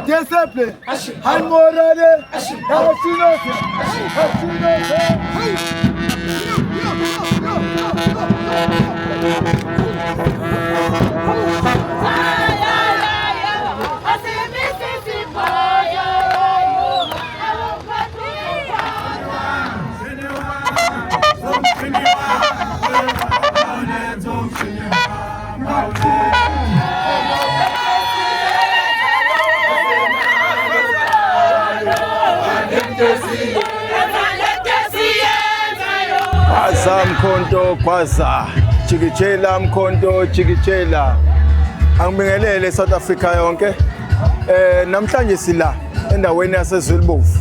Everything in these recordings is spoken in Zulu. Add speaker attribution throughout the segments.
Speaker 1: Discipline, and morale, Mkhonto kwaza jikijela mkhonto jikijela angibingelele South Africa yonke namhlanje sila endaweni yaseZwelibovu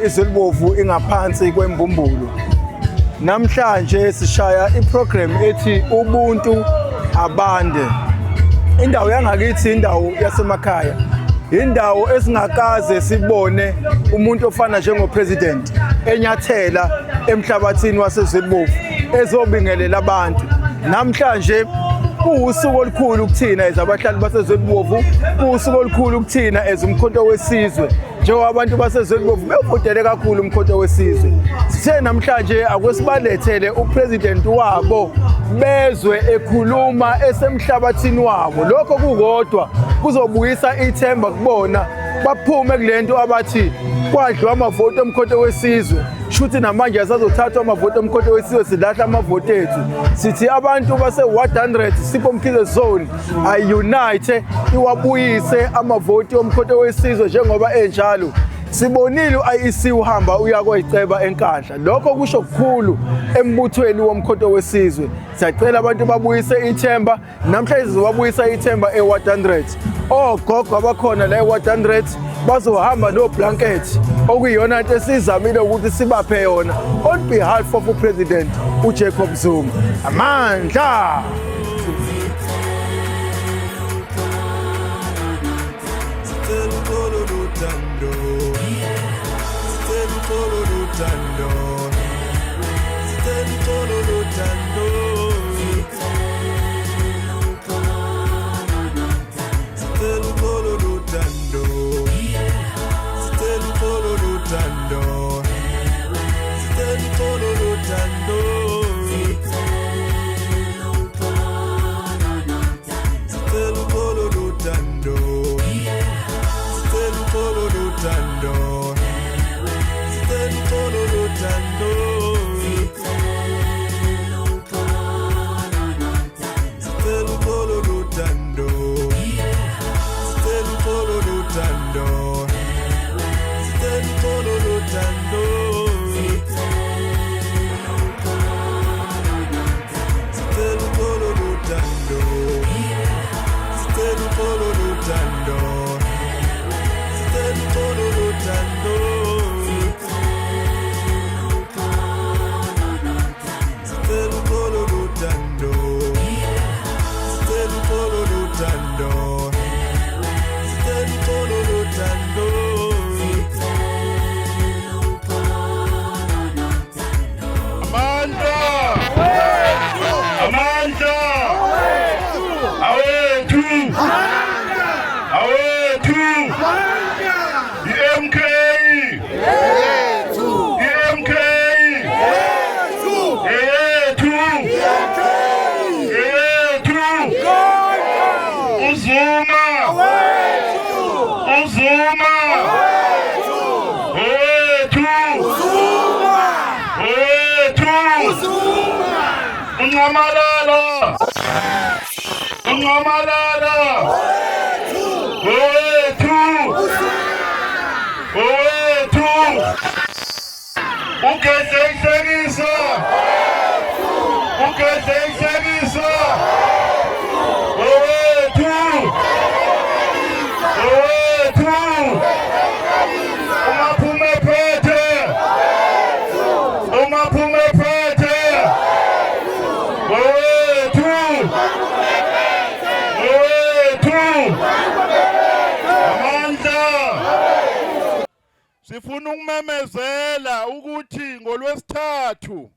Speaker 1: iZwelibovu ingaphansi kwembumbulo namhlanje sishaya iprogram ethi ubuntu abande indawo yangakithi indawo yasemakhaya indawo esingakaze sibone umuntu ofana njengopresident enyathela emhlabathini waseZwelibovu ezobingelela abantu namhlanje kuusuku olukhulu kuthina ezabahlali baseZwelibovu kuusuku olukhulu kuthina ezumkhonto wesizwe njengoba abantu baseZwelibovu bevotele kakhulu umkhonto wesizwe sithe namhlanje akwesibalethele upresident wabo bezwe ekhuluma esemhlabathini wabo lokho kukodwa kuzobuyisa ithemba kubona baphume kulento abathi kwadliwa amavoti omkhonto wesizwe shuthi namanje asazothathwa amavoti omkhonto wesizwe sidlahla amavoti ethu sithi abantu base 100 Sipho Mkhize zone ayunite iwabuyise amavoti omkhonto wesizwe njengoba enjalo sibonile uIEC uhamba uya kwayiceba enkandla lokho kusho kukhulu embuthweni womkhonto wesizwe siyacela abantu babuyise ithemba namhlanje sizobabuyisa ithemba e100 ogogo abakhona la e100 bazohamba no blanket okuyiyona into esizamile ukuthi sibaphe yona on behalf of upresident uJacob Zuma amandla
Speaker 2: Ukhehlekisa ukhehlekisa owethu umaphume phethe owethu amandla. Sifuna ukumemezela ukuthi ngolwesithathu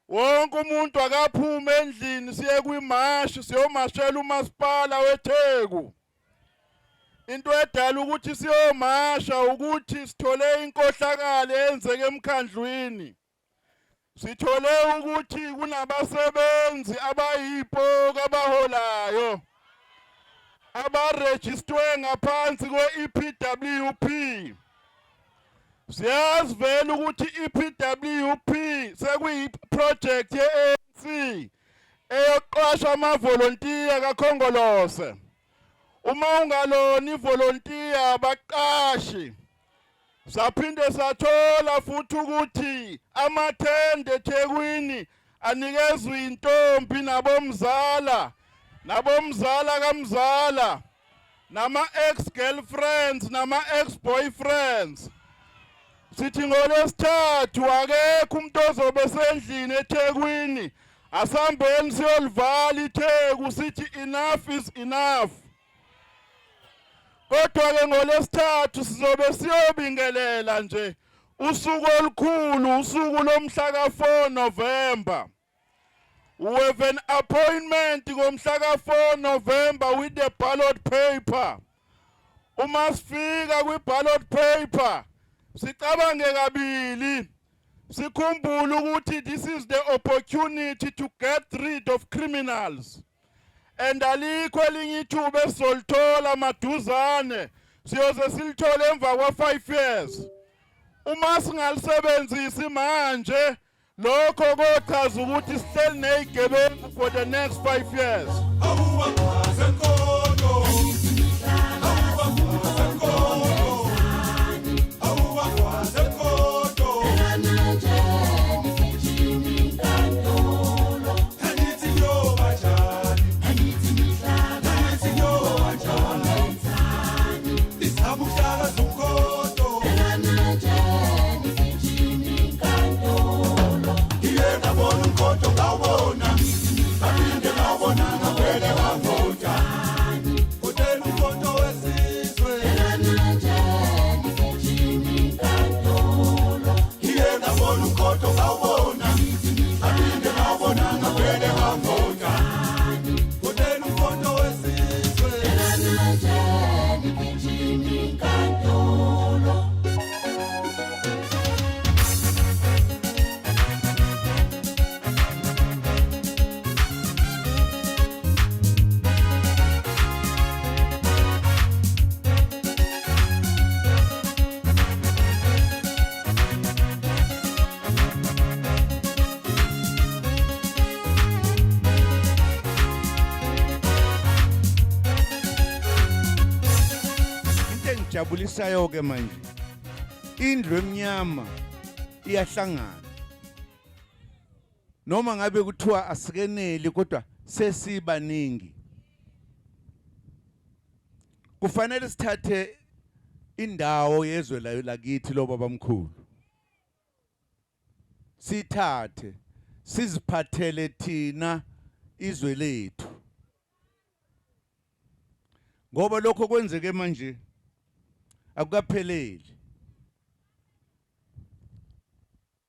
Speaker 2: wonke umuntu akaphume endlini siye kwimashi siyomashela umasipala weTheku. Into edala ukuthi siyomasha ukuthi sithole inkohlakalo eyenzeke emkhandlwini. Sithole ukuthi kunabasebenzi abayiphoka abaholayo abarejistwe ngaphansi kwe-EPWP. Siyazi vele ukuthi i-EPWP sekuyiproject ye-ANC eyoqasha amavolontiya kaKhongolose. Uma ungalona ivolontiya baqashi. Saphinde sathola futhi ukuthi amathende eThekwini anikezwe intombi nabomzala kamzala nama-ex-girlfriends nama-ex-boyfriends. Sithi ngolwesithathu akekho umuntu ozobe sendlini eThekwini asambeni siyolivala iTheku sithi enough is enough. Kodwa-ke ngolwesithathu sizobe siyobingelela nje usuku olukhulu, usuku lomhla ka-4 November. We have an appointment ngomhla ka-4 November with the ballot paper. Uma sifika kwi-ballot paper sicabange kabili, sikhumbule ukuthi this is the opportunity to get rid of criminals. And alikho elinye ithuba esolithola maduzane siyoze silithole emva kwa-5 years. Uma singalisebenzisi manje lokho kochaza ukuthi sihleli nezigebengu for the next 5 years. Jabulisayo ke manje indlu emnyama iyahlangana noma ngabe kuthiwa asikeneli kodwa sesibaningi. Kufanele sithathe indawo yezwe lakithi lo babamkhulu, sithathe siziphathele thina izwe lethu, ngoba lokho kwenzeke manje akukapheleli.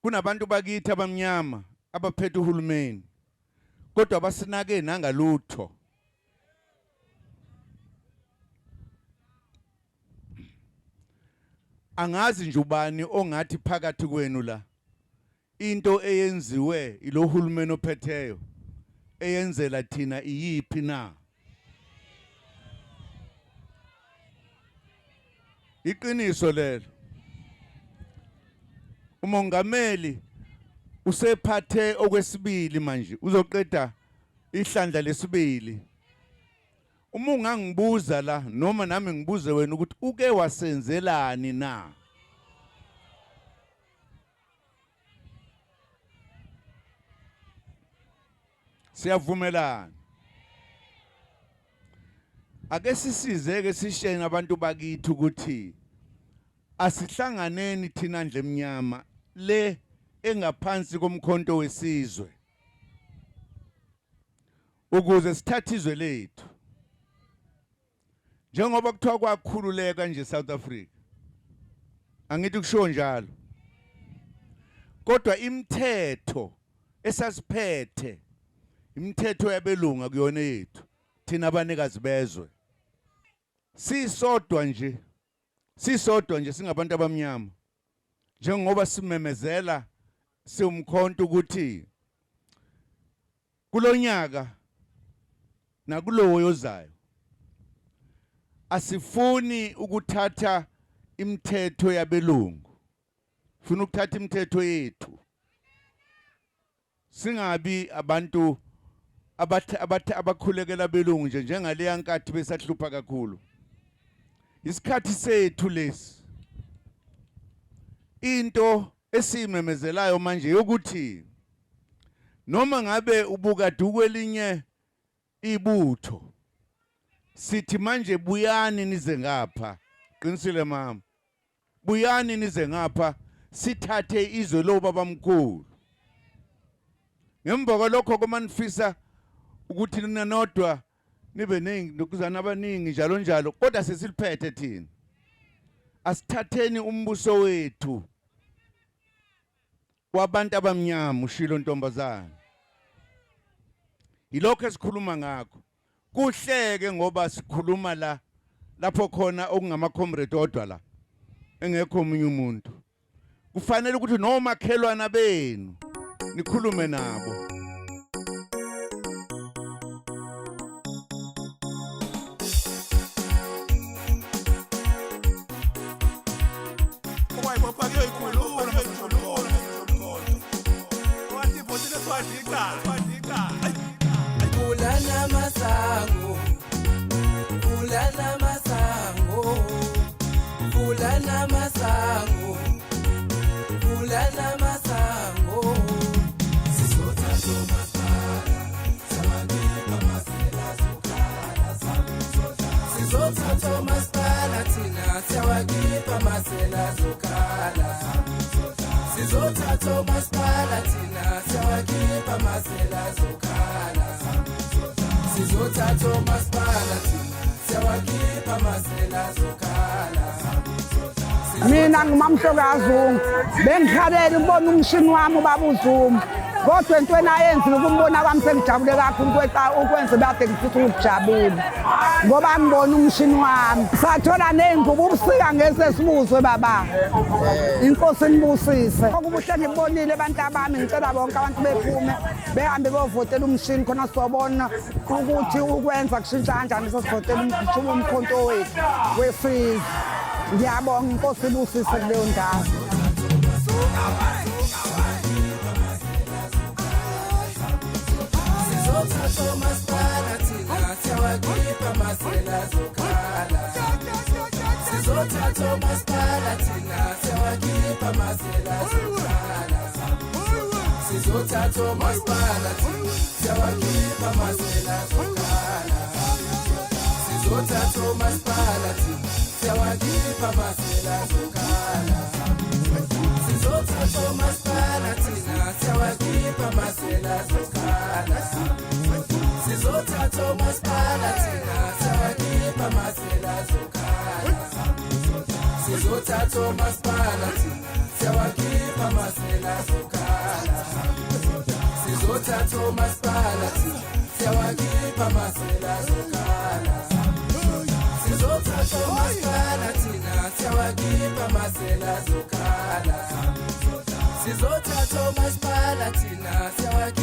Speaker 2: Kunabantu bakithi abamnyama abaphethe uhulumeni kodwa basinake nangalutho. Angazi nje ubani ongathi phakathi kwenu la into eyenziwe ilo hulumeni ophetheyo eyenzela thina iyiphi na? Iqiniso lelo. Umongameli usephathe okwesibili manje, uzoqeda ihlandla lesibili. Uma ungangibuza la noma nami ngibuze wena ukuthi uke wasenzelani na? Siyavumelana. Ake sisizeke sishene abantu bakithi ukuthi asihlanganeni thina ndle emnyama le engaphansi komkhonto wesizwe ukuze sithathe izwe lethu. Njengoba kuthiwa kwakhululeka nje South Africa. Angithi kusho njalo. Kodwa imithetho esasiphethe imithetho yabelunga kuyona yethu thina abanikazi bezwe. Sisodwa nje singabantu abamnyama. Njengoba simemezela siumkhonto ukuthi kulonyaka nakulowo yozayo asifuni ukuthatha imithetho yabelungu. Funa ukuthatha imithetho yethu. Singabi abantu abakhulekela belungu nje njengale yankathi besahlupha kakhulu. Isikhathi sethu lesi. Into esimemezelayo manje yokuthi noma ngabe ubukade kwelinye ibutho sithi manje buyani nize ngapha. Qinisile mama. Buyani nize ngapha sithathe izwe lo babamkhulu. Ngemva kwalokho komanifisa ukuthi nina nodwa nibe nokuzana abaningi njalo njalo kodwa sesiliphethe thina. Asithatheni umbuso wethu wabantu abamnyama ushilo ntombazana. Yilokho esikhuluma ngakho. Kuhleke ngoba sikhuluma lapho khona okungama comrade odwa la engekho omunye umuntu. Kufanele ukuthi nomakhelwana benu nikhulume nabo.
Speaker 3: Kulana masango, kulana masango, kulana masango, kulana masango. Sisota tomasala, sawagipa masela zukala, sisota tomasala tina, sawagipa masela zukala, sisota tomasala tina, sawagipa masela zukala. Sizothatha umasipalati siyawakhipha amasela zokhala.
Speaker 4: Mina ngumamhlokazi bengikhalela ukubona umshini wami ubaba uZuma. Kodwa into enayenzile ukumbona kwami sengijabule kakhulu ukwenza bade ngifisa ukujabula ngoba ngibona umshini wami. Sathola nengubo ubusika ngeze sibuzwe baba. Inkosi nibusise. Okubuhle ngibonile abantu abami ngicela bonke abantu bephume behambe bevotela umshini khona sobona ukuthi ukwenza kushintsha kanjani sesivotela umkhonto wethu wesizwe. Ngiyabonga inkosi ibusise kuleyo ndawo.
Speaker 3: Sizothatha umasipalati siyawakhipha amasela zokhala. Sizothatha umasipalati siyawakhipha amasela zokhala. Sizothatha umasipalati siyawakhipha amasela zokhala. Sizothatha umasipalati siyawakhipha amasela zokhala. Sizothatha umasipalati siyawakhipha amasela zokhala. Sizothatha umasipalati siyawakhipha amasela zokhala. Sizothatha umasipalati siyawakhipha amasela zokhala. Sizothatha umasipalati siyawakhipha amasela zokhala. Sizothatha umasipalati siyawakhipha amasela zokhala. Sizothatha umasipalati siyawakhipha